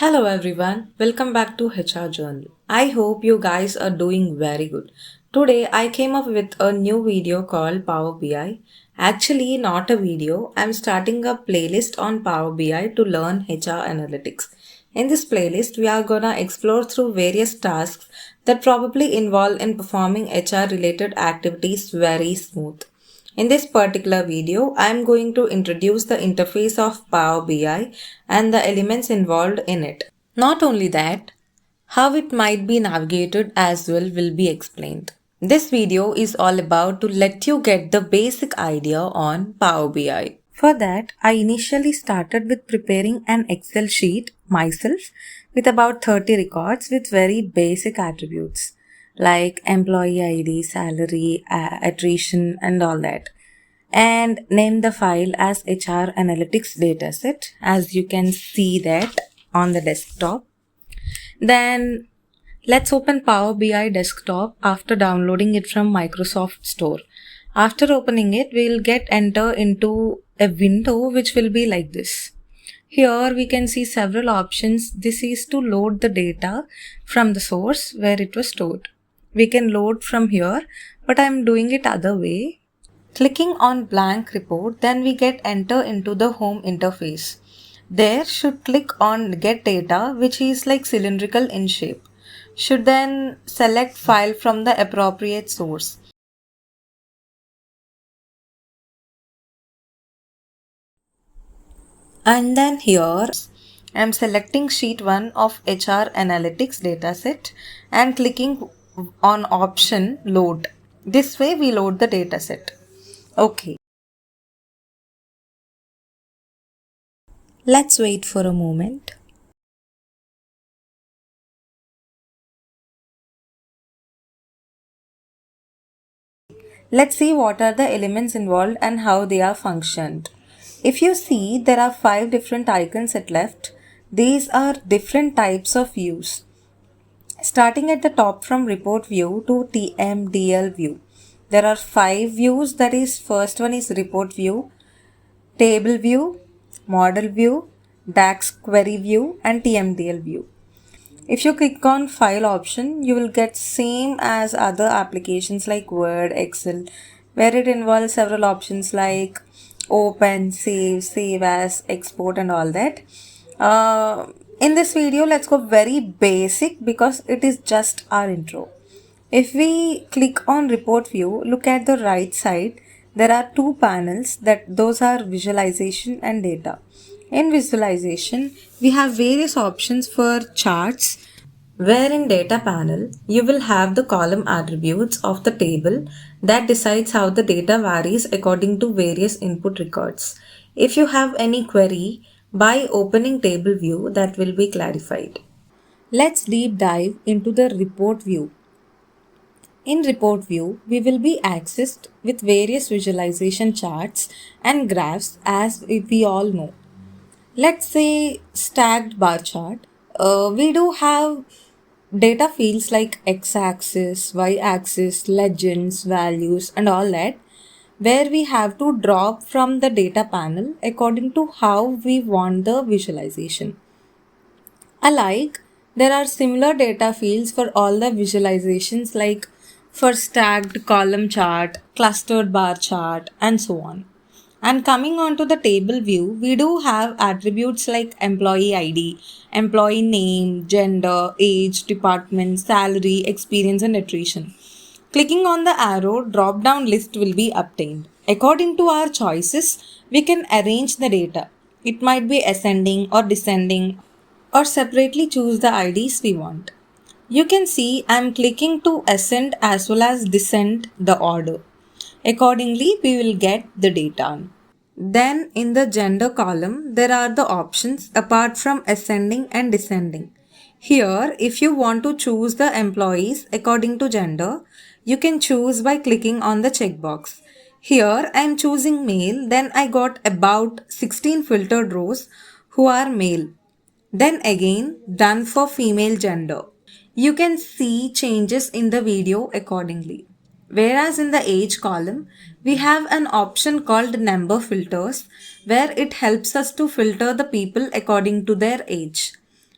Hello everyone, welcome back to HR Journal. I hope you guys are doing very good. Today I came up with a new video called Power BI. Actually, not a video, I'm starting a playlist on Power BI to learn HR analytics. In this playlist, we are gonna explore through various tasks that probably involve in performing HR related activities very smooth. In this particular video, I am going to introduce the interface of Power BI and the elements involved in it. Not only that, how it might be navigated as well will be explained. This video is all about to let you get the basic idea on Power BI. For that, I initially started with preparing an Excel sheet myself with about 30 records with very basic attributes like employee ID, salary, attrition, and all that. And name the file as HR Analytics dataset, as you can see that on the desktop. Then let's open Power BI desktop after downloading it from Microsoft Store. After opening it, we'll get enter into a window which will be like this. Here we can see several options. This is to load the data from the source where it was stored. We can load from here, but I'm doing it other way. Clicking on blank report, then we get enter into the home interface. There should click on get data, which is like cylindrical in shape. Should then select file from the appropriate source. And then here I'm selecting sheet 1 of HR Analytics dataset and clicking on option load. This way we load the dataset. Okay. Let's wait for a moment. Let's see what are the elements involved and how they are functioned. If you see, there are 5 different icons at left. These are different types of views. Starting at the top from report view to TMDL view. There are 5 views, that is first one is report view, table view, model view, DAX query view and TMDL view. If you click on file option, you will get same as other applications like Word, Excel, where it involves several options like open, save as, export and all that. In this video, let's go very basic because it is just our intro. If we click on report view, look at the right side. There are 2 panels those are visualization and data. In visualization, we have various options for charts, where in data panel, you will have the column attributes of the table that decides how the data varies according to various input records. If you have any query, by opening table view, that will be clarified. Let's deep dive into the report view. In report view, we will be accessed with various visualization charts and graphs as we all know. Let's say stacked bar chart. We do have data fields like x-axis, y-axis, legends, values and all that, where we have to drop from the data panel according to how we want the visualization. Alike, there are similar data fields for all the visualizations like for stacked column chart, clustered bar chart and so on. And coming on to the table view, we do have attributes like employee ID, employee name, gender, age, department, salary, experience and attrition. Clicking on the arrow, drop-down list will be obtained. According to our choices, we can arrange the data. It might be ascending or descending or separately choose the IDs we want. You can see I am clicking to ascend as well as descend the order. Accordingly, we will get the data. Then in the gender column, there are the options apart from ascending and descending. Here, if you want to choose the employees according to gender, you can choose by clicking on the checkbox. Here, I am choosing male, then I got about 16 filtered rows who are male. Then again, done for female gender. You can see changes in the video accordingly. Whereas in the age column, we have an option called number filters, where it helps us to filter the people according to their age.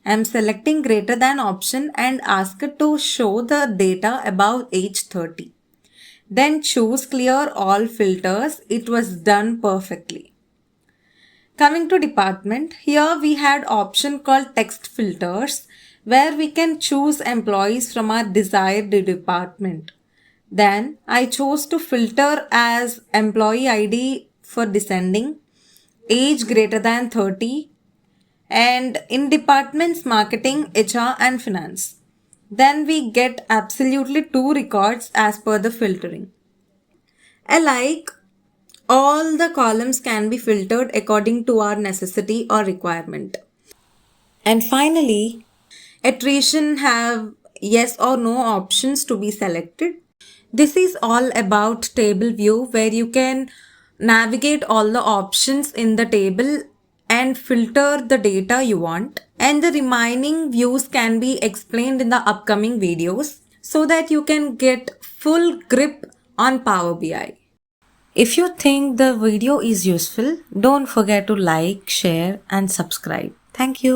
I'm selecting greater than option and ask it to show the data above age 30. Then choose clear all filters. It was done perfectly. Coming to department, here we had option called text filters where we can choose employees from our desired department. Then I chose to filter as employee ID for descending, age greater than 30, and in departments marketing, HR and finance. Then we get absolutely two records as per the filtering. Alike, all the columns can be filtered according to our necessity or requirement. And finally, attrition have yes or no options to be selected. This is all about table view where you can navigate all the options in the table and filter the data you want. And the remaining views can be explained in the upcoming videos so that you can get full grip on Power BI. If you think the video is useful, don't forget to like, share and subscribe. Thank you.